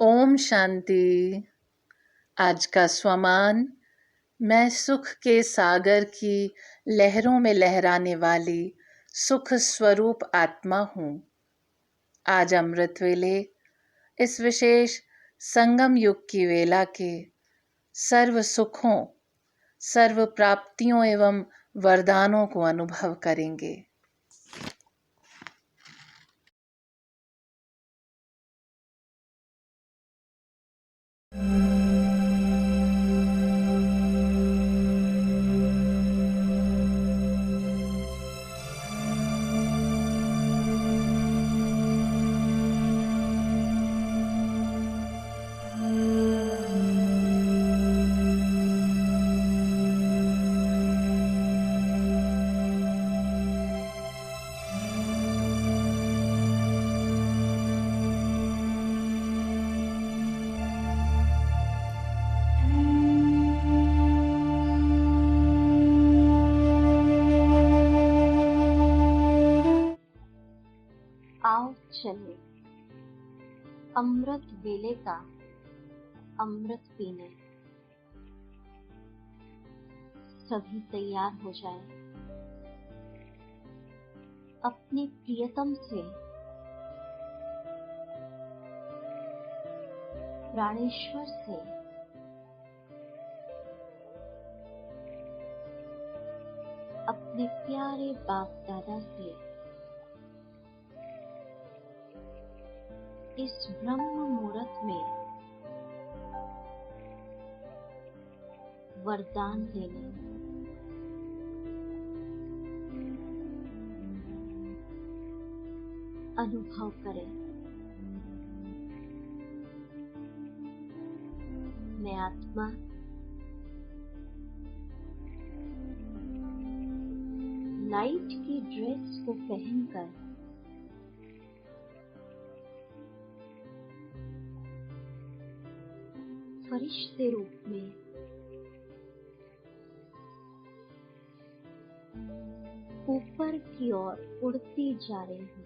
ओम शांति। आज का स्वमान। मैं सुख के सागर की लहरों में लहराने वाली सुख स्वरूप आत्मा हूँ। आज अमृत वेले इस विशेष संगम युग की वेला के सर्व सुखों, सर्व प्राप्तियों एवं वरदानों को अनुभव करेंगे। आओ चले अमृत वेले का अमृत पीने। सभी तैयार हो जाएं। अपने प्रियतम से प्राणेश्वर से अपने प्यारे बाप दादा से इस ब्रह्म मुहूर्त में वरदान लेने। अनुभव करें, मैं आत्मा लाइट की ड्रेस को पहनकर फरिश्ते रूप में ऊपर की ओर उड़ती जा रही हूँ।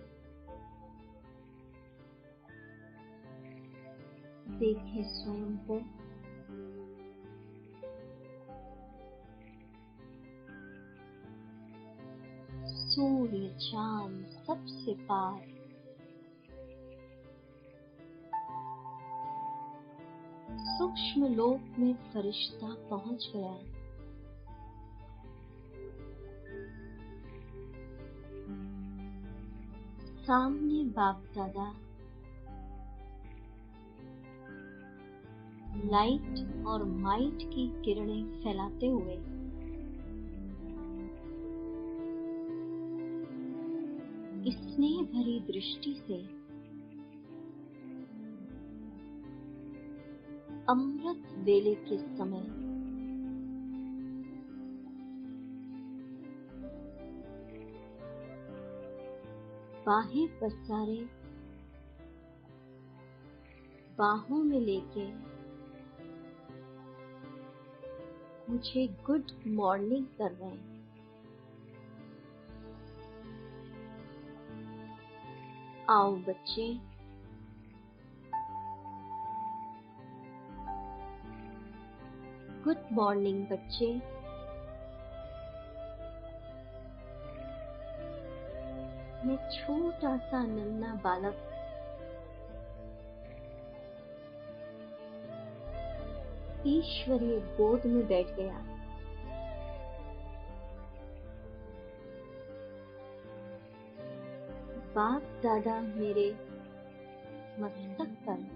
देखें स्वयं को सूर्य चांद सबसे पार सूक्ष्म लोक में फरिश्ता पहुंच गया। सामने बाप दादा लाइट और माइट की किरणें फैलाते हुए स्नेह भरी दृष्टि से अमृत वेले के समय बाहें पसारे बाहों में लेके मुझे गुड मॉर्निंग कर रहे हैं। आओ बच्चे, गुड मॉर्निंग बच्चे। मैं छोटा सा नन्हा बालक ईश्वरीय गोद में बैठ गया। बाप दादा मेरे मस्तक पर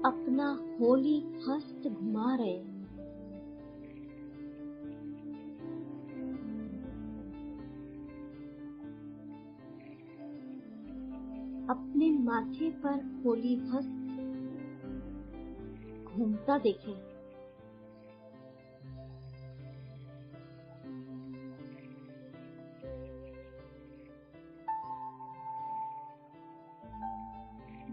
अपना होली हस्त घुमा रहे। अपने माथे पर होली हस्त घूमता देखें।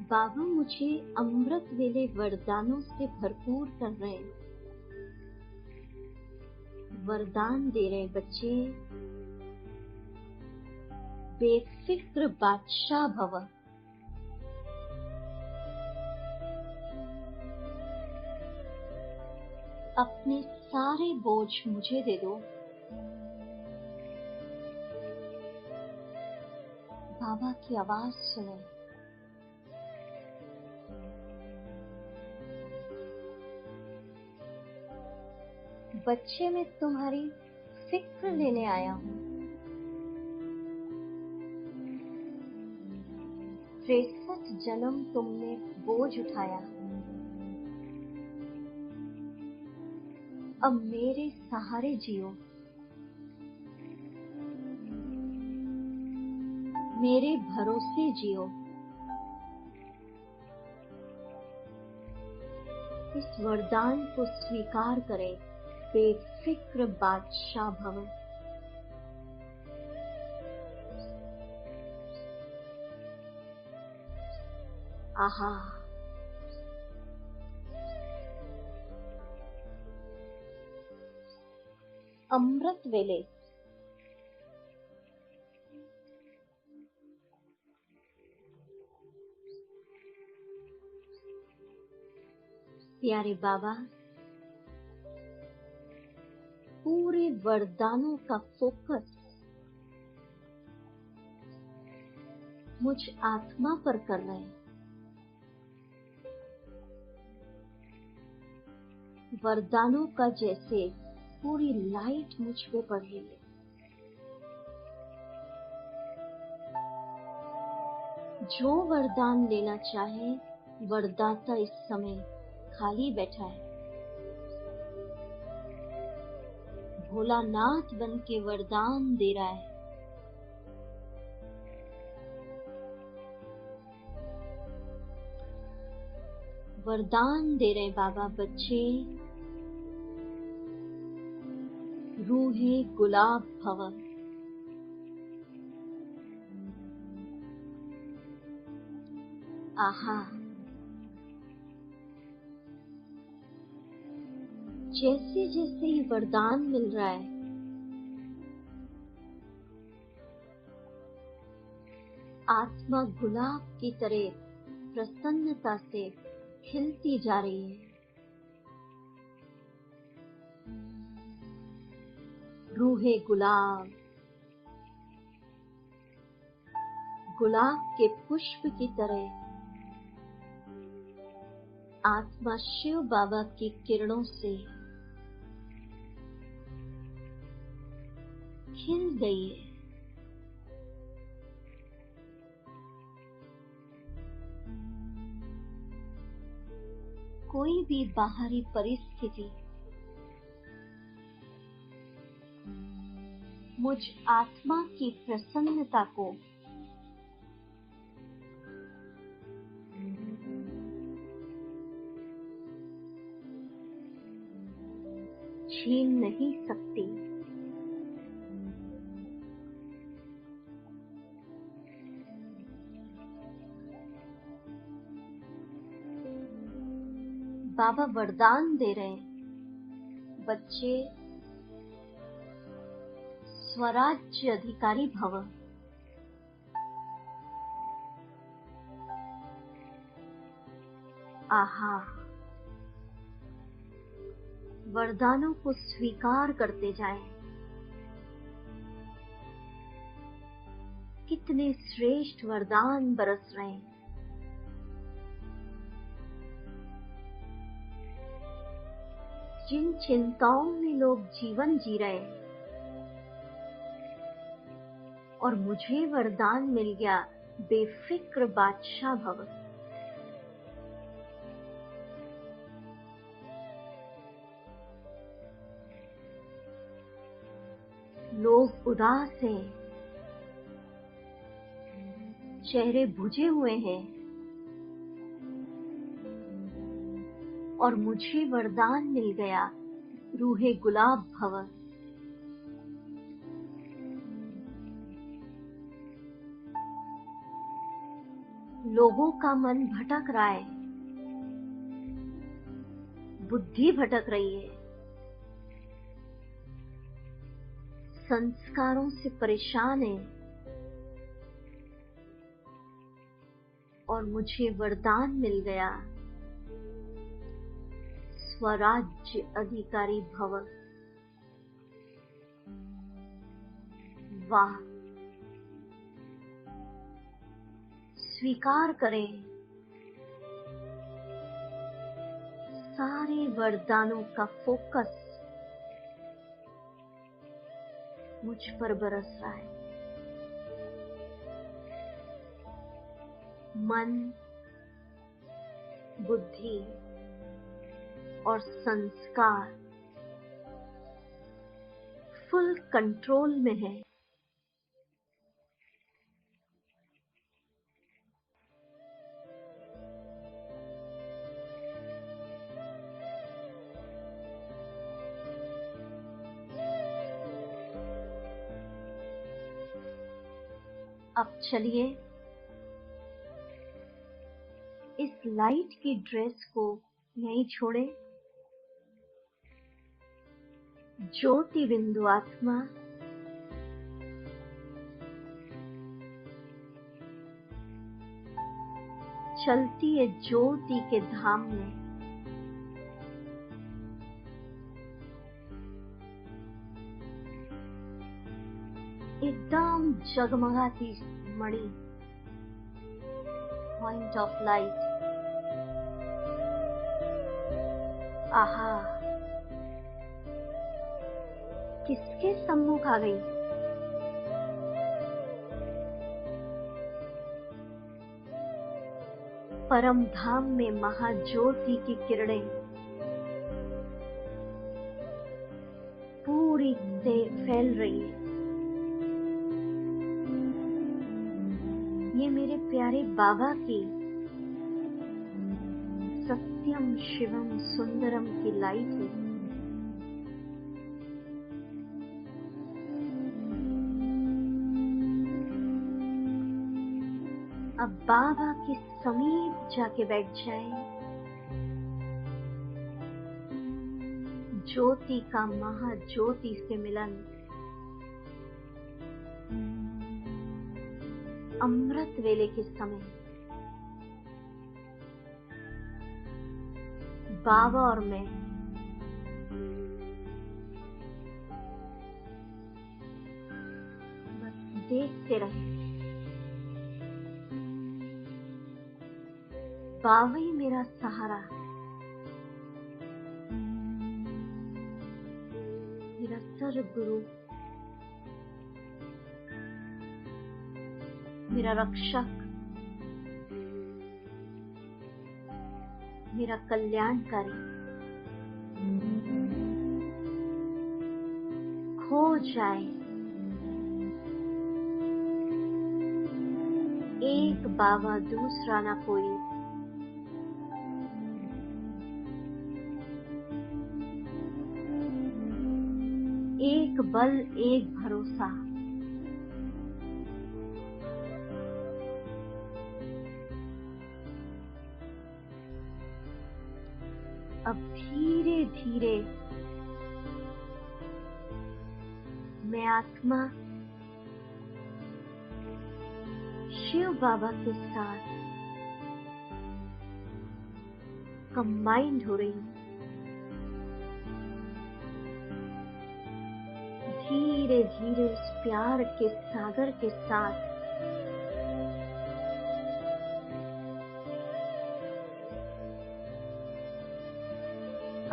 बाबा मुझे अमृत वेले वरदानों से भरपूर कर रहे हैं। वरदान दे रहे बच्चे, बेफिक्र बादशाह भव। अपने सारे बोझ मुझे दे दो। बाबा की आवाज सुने। बच्चे, मैं तुम्हारी फिक्र लेने आया हूँ। 63 जन्म तुमने बोझ उठाया, अब मेरे सहारे जियो। मेरे भरोसे जियो। इस वरदान को स्वीकार करें, बेफिक्र बादशाह भव। आहा, अमृत वेले। प्यारे बाबा, पूरे वरदानों का फोकस मुझ आत्मा पर कर रहे हैं। वरदानों का जैसे पूरी लाइट मुझ पे पड़ रही है। जो वरदान लेना चाहे, वरदाता इस समय खाली बैठा है। भोलानाथ बन के वरदान दे रहा है। वरदान दे रहे बाबा। बच्चे, रूहे गुलाब भव। आहा, जैसे जैसे ये वरदान मिल रहा है, आत्मा गुलाब की तरह प्रसन्नता से खिलती जा रही है। रूहे गुलाब, गुलाब के पुष्प की तरह आत्मा शिव बाबा की किरणों से खिल गई है। कोई भी बाहरी परिस्थिति मुझ आत्मा की प्रसन्नता को छीन नहीं सकती। बाबा वरदान दे रहे हैं, बच्चे स्वराज्य अधिकारी भव। आहा, वरदानों को स्वीकार करते जाएं। कितने श्रेष्ठ वरदान बरस रहे हैं। जिन चिंताओं में लोग जीवन जी रहे हैं, और मुझे वरदान मिल गया, बेफिक्र बादशाह भव। लोग उदास हैं, चेहरे बुझे हुए हैं, और मुझे वरदान मिल गया, रूहे गुलाब भव। लोगों का मन भटक रहा है, बुद्धि भटक रही है, संस्कारों से परेशान है, और मुझे वरदान मिल गया, स्वराज्य अधिकारी भव। वाह! स्वीकार करें, सारे वरदानों का फोकस मुझ पर बरस रहा है। मन, बुद्धि और संस्कार फुल कंट्रोल में है। अब चलिए इस लाइट की ड्रेस को यहीं छोड़ें। ज्योति बिंदु आत्मा चलती है ज्योति के धाम में। एकदम जगमगाती मणि, पॉइंट ऑफ लाइट। आहा, किसके सम्मुख आ गई? परम धाम में महाज्योति की किरणें पूरी से फैल रही है। ये मेरे प्यारे बाबा की सत्यम शिवम सुंदरम की लाइट है। अब बाबा के समीप जाके बैठ जाएं। ज्योति का महाज्योति से मिलन अमृत वेले के समय बाबा और मैं बस देखते रहे। बाबा ही मेरा सहारा, मेरा सर्वगुरु, मेरा रक्षक, मेरा कल्याणकारी। खो जाए एक बाबा दूसरा ना कोई। एक बल एक भरोसा। अब धीरे धीरे मैं आत्मा शिव बाबा के साथ कंबाइंड हो रही हूं। धीरे धीरे उस प्यार के सागर के साथ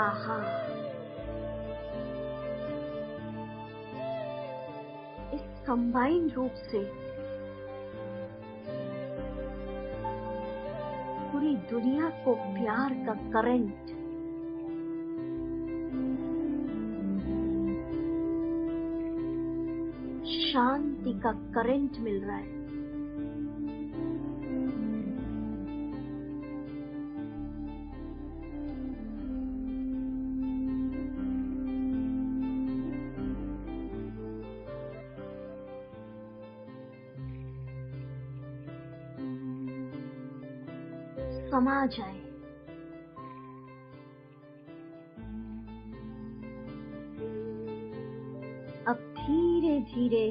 आहा, इस कंबाइंड रूप से पूरी दुनिया को प्यार का करंट शांति का करंट मिल रहा है। समा जाए। अब धीरे धीरे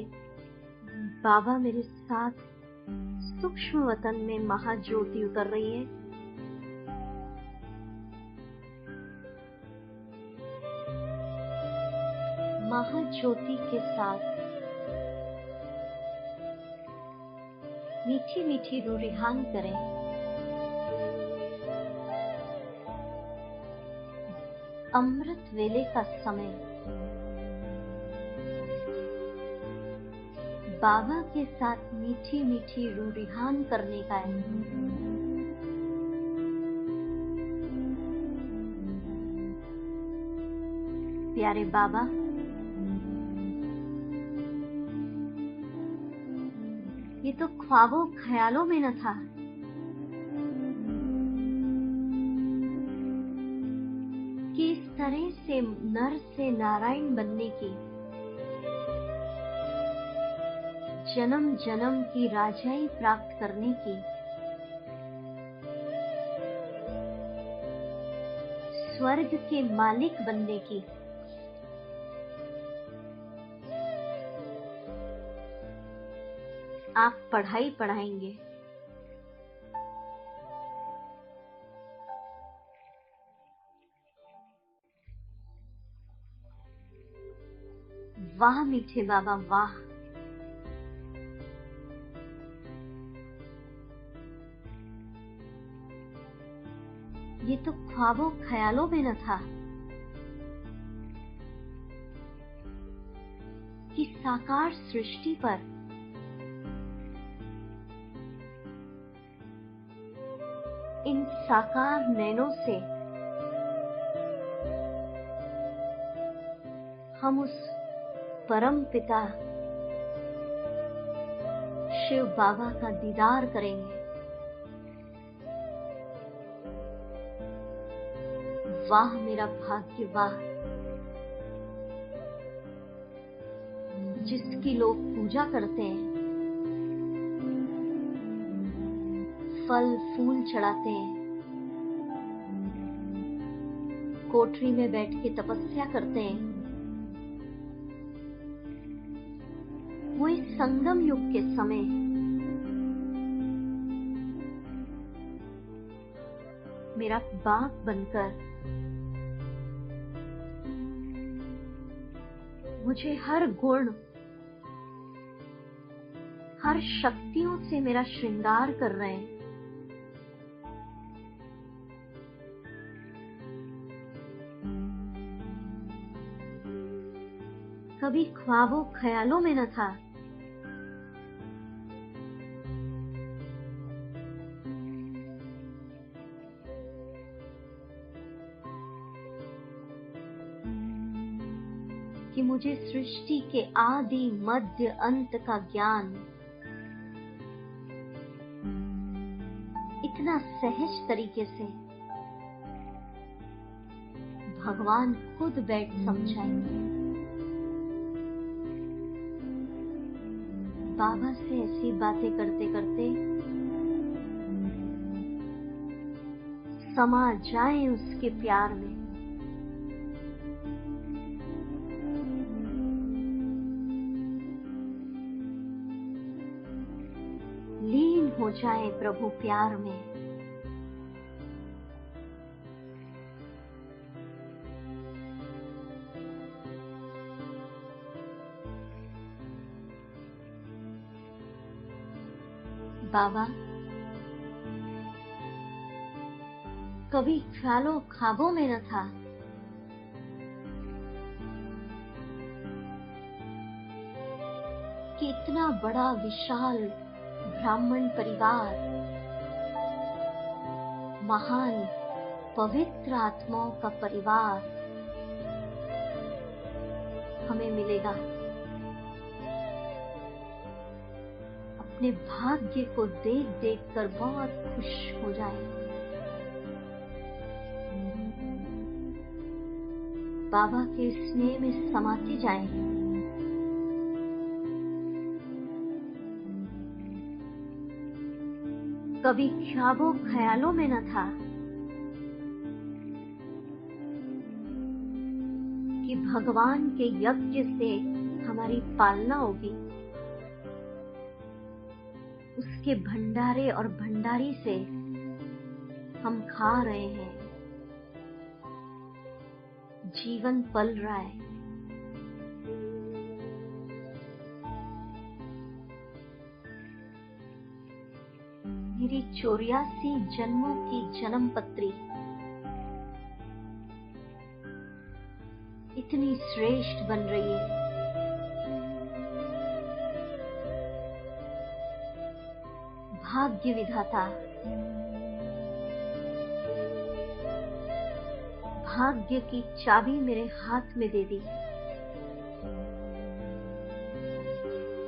बाबा मेरे साथ सूक्ष्म वतन में महाज्योति उतर रही है। महाज्योति के साथ मीठी मीठी रूरिहान करें। अमृत वेले का समय बाबा के साथ मीठी मीठी रूरिहान करने का है। प्यारे बाबा, ये तो ख्वाबों ख्यालों में न था। कि इस तरह से नर से नारायण बनने की, जन्म जन्म की राजाई प्राप्त करने की, स्वर्ग के मालिक बनने की, आप पढ़ाई पढ़ाएंगे। वाह मीठे बाबा, वाह। ये तो ख्वाबों ख्यालों में न था कि साकार सृष्टि पर इन साकार नैनों से हम उस परम पिता शिव बाबा का दीदार करेंगे। वाह मेरा भाग्य, वाह। जिसकी लोग पूजा करते हैं, फल फूल चढ़ाते हैं, कोठरी में बैठ के तपस्या करते हैं, वो इस संगम युग के समय मेरा बाप बनकर मुझे हर गुण, हर शक्तियों से मेरा श्रृंगार कर रहे हैं। कभी ख्वाबों ख्यालों में न था कि मुझे सृष्टि के आदि मध्य अंत का ज्ञान इतना सहज तरीके से भगवान खुद बैठ समझाएंगे। बाबा से ऐसी बातें करते करते समा जाए उसके प्यार में। लीन हो जाए प्रभु प्यार में। बाबा, कभी ख्यालों ख्वाबों में न था कि इतना बड़ा विशाल ब्राह्मण परिवार, महान पवित्र आत्माओं का परिवार हमें मिलेगा। अपने भाग्य को देख देख कर बहुत खुश हो जाए। बाबा के स्नेह में समाते जाएं। कभी ख्वाबों ख्यालों में न था कि भगवान के यज्ञ से हमारी पालना होगी। उसके भंडारे और भंडारी से हम खा रहे हैं। जीवन पल रहा है। मेरी 84 जन्मों की जन्म पत्री इतनी श्रेष्ठ बन रही है। भाग्य विधाता भाग्य की चाबी मेरे हाथ में दे दी,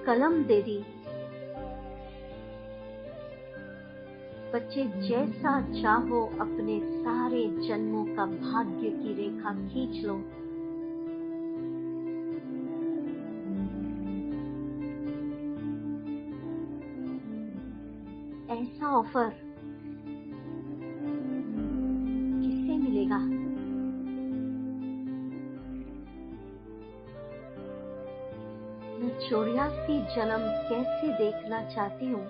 कलम दे दी। बच्चे जैसा चाहो अपने सारे जन्मों का भाग्य की रेखा खींच लो। ऐसा ऑफर किससे मिलेगा? मैं 84 जन्म कैसे देखना चाहती हूँ।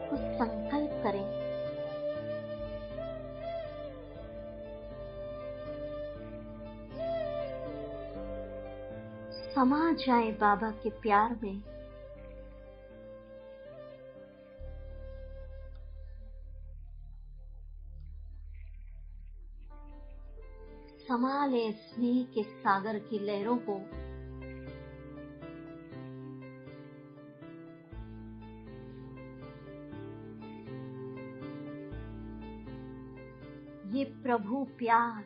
कुछ संकल्प करें। समा जाए बाबा के प्यार में। समा ले स्नेह के सागर की लहरों को। ये प्रभु प्यार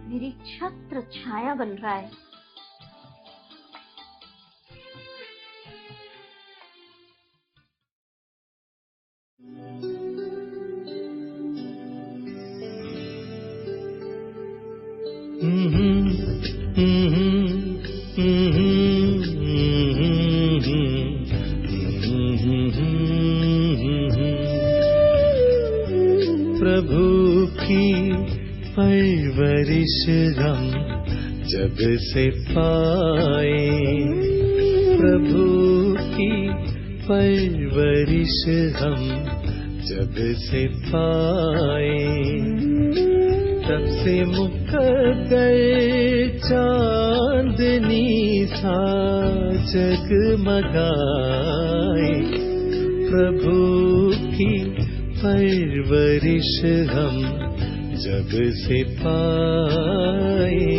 मेरी छत्र छाया बन रहा है। प्रभु की परवरिश हम जब से पाए, प्रभु की परवरिश हम जब से पाए, तब से मुकद्दर चांदनी सा जगमगाए। प्रभु की परवरिश हम जब से पाए।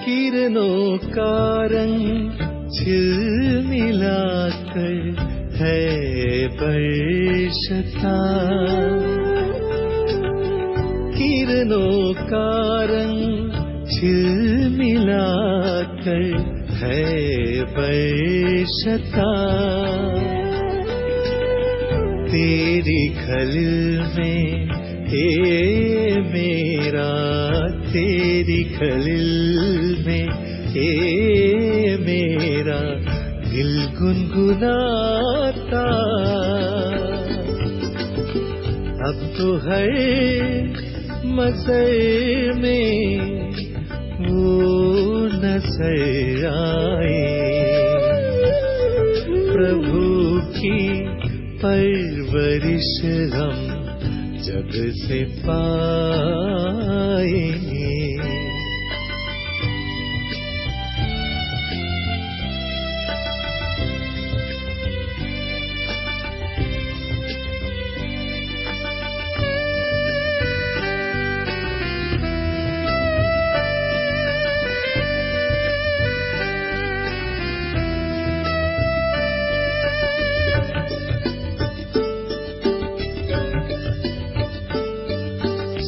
किरणों का रंग झिलमिलाकर है बरसता, किरणों का रंग झिलमिलाकर है बरसता। तेरी खलिल में ए मेरा, तेरी खलिल में ए मेरा दिल गुनगुनाता। अब तो हर मसर में वो नजर आए। प्रभु की परवरिश हम जब से पाए।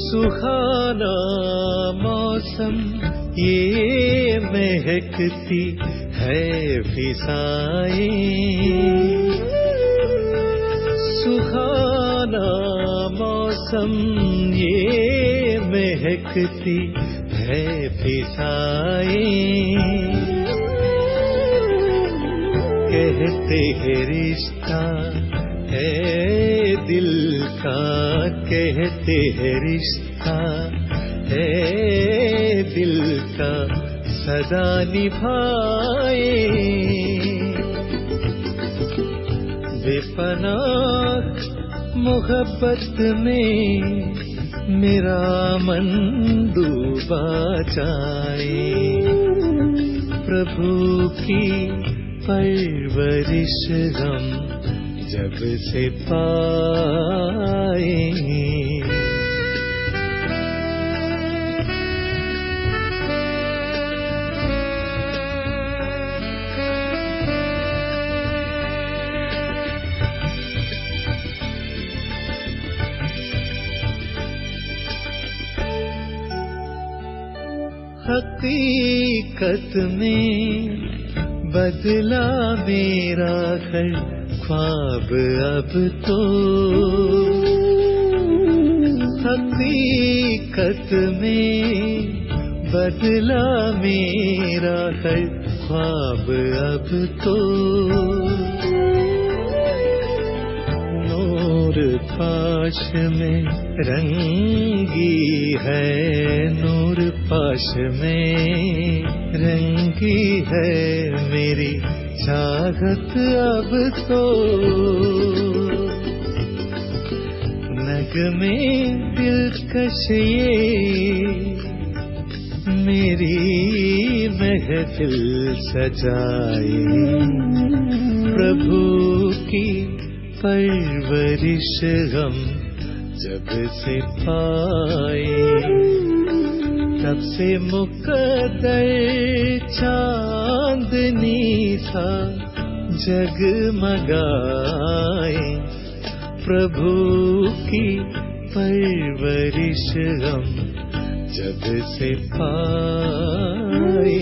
सुहाना मौसम ये महकती है फिजाएं, मौसम ये महकती है फिजाएं, कहते हैं रिश्ता है दिल का, कहते हैं रिश्ता है दिल का, सदा निभाए। बेपनाह मोहब्बत में मेरा मन डूबा जाए, प्रभु की परवरिश हम जब से पाए। हकीकत में बदला मेरा हर ख्वाब अब तो, हकीकत में बदला मेरा हर ख्वाब अब तो। नूर पाश में रंगी है, नूर पाश में रंगी है मेरी चाहत अब तो। नगमे दिलकश ये मेरी महफिल सजाए, प्रभु की परवरिश हम जब से पाए। तब से मुकद्दर चांदनी सा जगमगाए, प्रभु की परवरिश हम जब से पाए।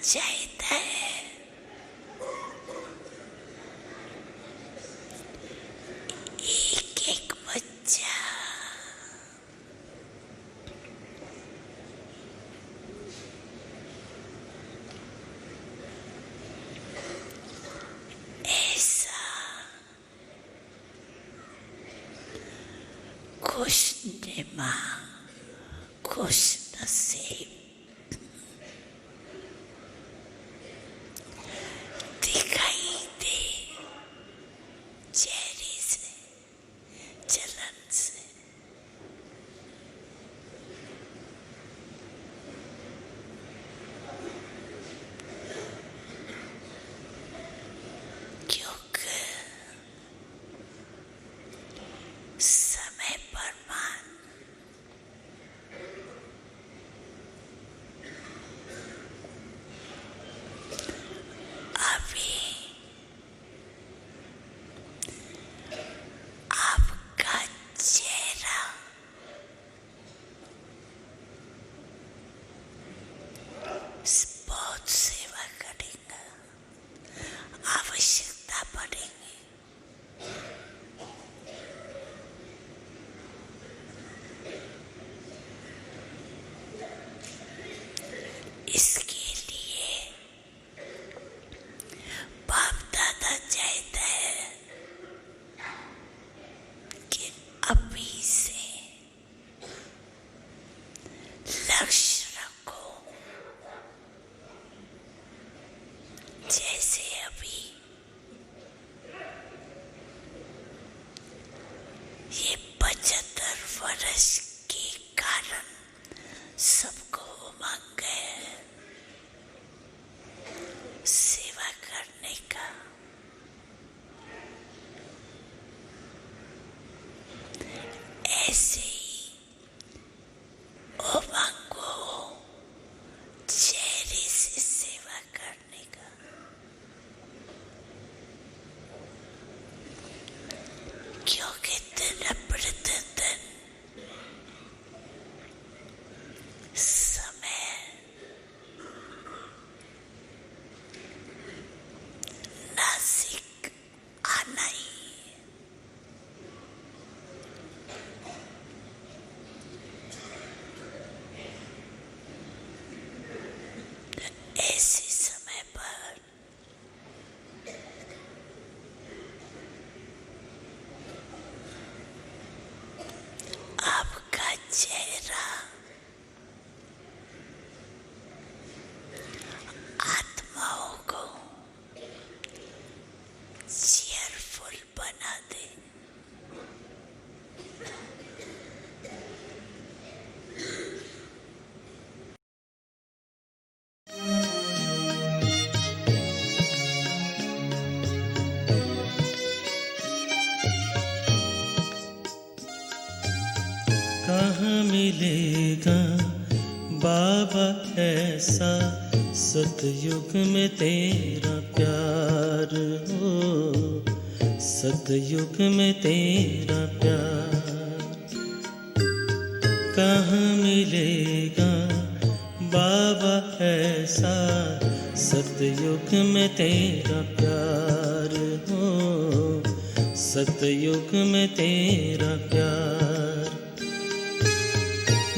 चाहता है। एक एक बच्चा ऐसा खुशनुमा, खुश नसीब दिखाई दे चेहरे से, चलन से। क्योंकि समय पर मान अभी आपका चेहरा बहुत सेवा करेगा, आवश्यकता पड़ेगी। इसके लिए बाप दादा चाहता है कि अभी से लक्ष्य रखो। जैसे अभी ये 75 वर्ष के कारण सबको उमंग है सेवा करने का। ऐसे ही उमंग हो चेहरे से सेवा करने का। क्योंकि दिन प्रतिदिन समय नासिक आना ही है। ऐसे समय पर आपका चेहरा आत्माओं को चेयरफुल बना दे। कहाँ मिलेगा बाबा ऐसा सतयुग में तेरा प्यार हो, सतयुग में तेरा प्यार। कहाँ मिलेगा बाबा ऐसा सतयुग में तेरा प्यार हो, सतयुग में तेरा प्यार।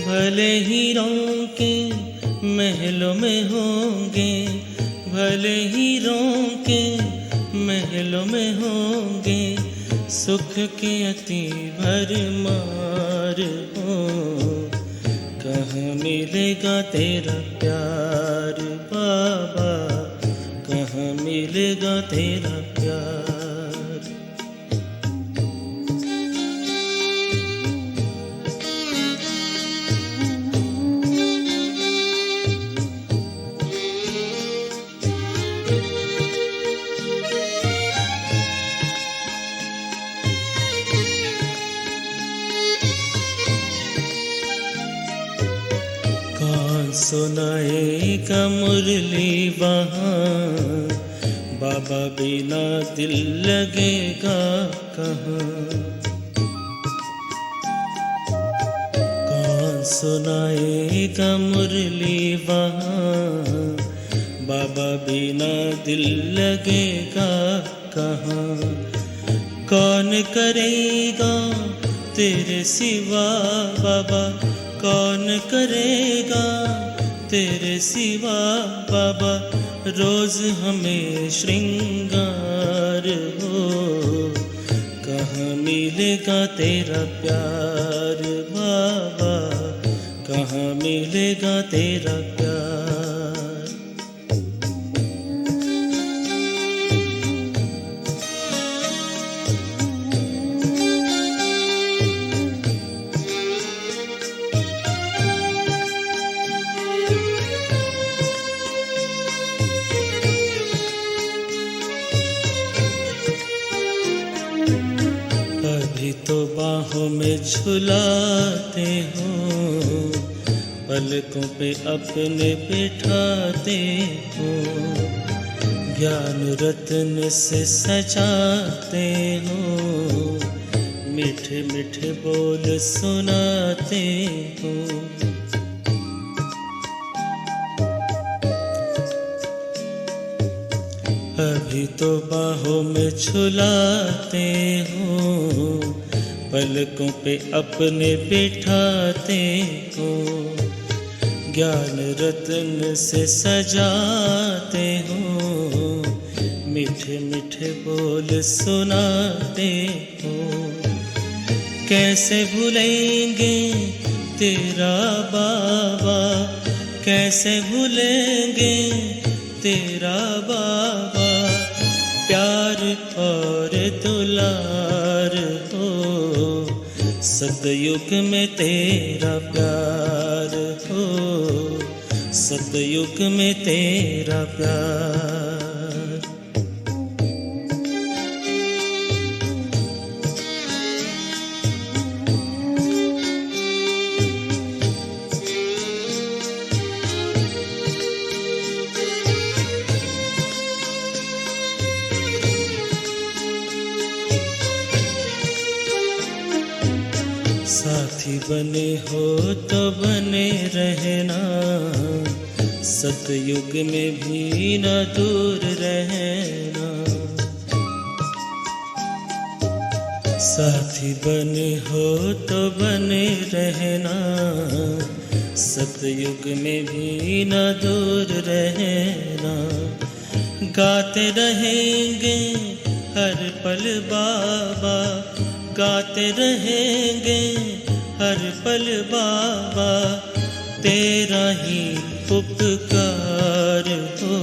भले ही रोके महलों में होंगे, भले ही रोके महलों में होंगे, सुख के अति भरमार हो। कहाँ मिलेगा तेरा प्यार बाबा, कहाँ मिलेगा तेरा प्यार। सुनाएगा मुरली वहाँ, बाबा बिना दिल लगेगा कहाँ। कौन सुनाएगा मुरली वहाँ, बाबा बिना दिल लगेगा कहाँ। कौन करेगा तेरे सिवा बाबा, कौन करेगा तेरे सिवा बाबा, रोज हमें श्रृंगार हो। कहाँ मिलेगा तेरा प्यार बाबा, कहाँ मिलेगा तेरा प्यार। अभी तो बाहों में झुलाते हो, पलकों पे अपने बिठाते हो, ज्ञान रत्न से सजाते हो, मीठे मीठे बोल सुनाते हो। अभी तो बाहों में झुलाते हो, पलकों पे अपने बिठाते हो, ज्ञान रत्न से सजाते हो, मीठे मीठे बोल सुनाते हो। कैसे भूलेंगे तेरा बाबा, कैसे भूलेंगे तेरा बाबा, प्यार और दुलार हो। सतयुग में तेरा प्यार हो, सतयुग में तेरा प्यार। साथी बने हो तो बने रहना, सतयुग में भी न दूर रहना। साथी बने हो तो बने रहना, सतयुग में भी न दूर रहना। गाते रहेंगे हर पल बाबा, गाते रहेंगे हर पल बाबा, तेरा ही उपकार हो।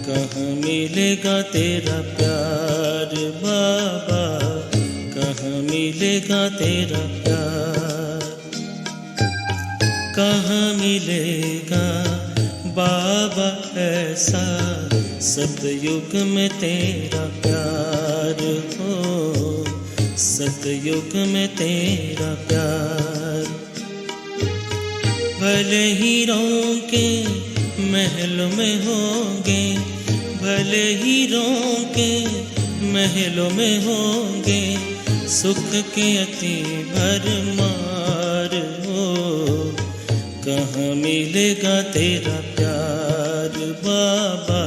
कहाँ मिलेगा तेरा प्यार बाबा, कहाँ मिलेगा तेरा प्यार। कहाँ मिलेगा बाबा ऐसा, सतयुग में तेरा प्यार हो, सतयुग में तेरा प्यार। भले हीरों के महलों में होंगे, भले हीरों के महलों में होंगे, सुख के अति भरमार हो। कहाँ मिलेगा तेरा प्यार बाबा,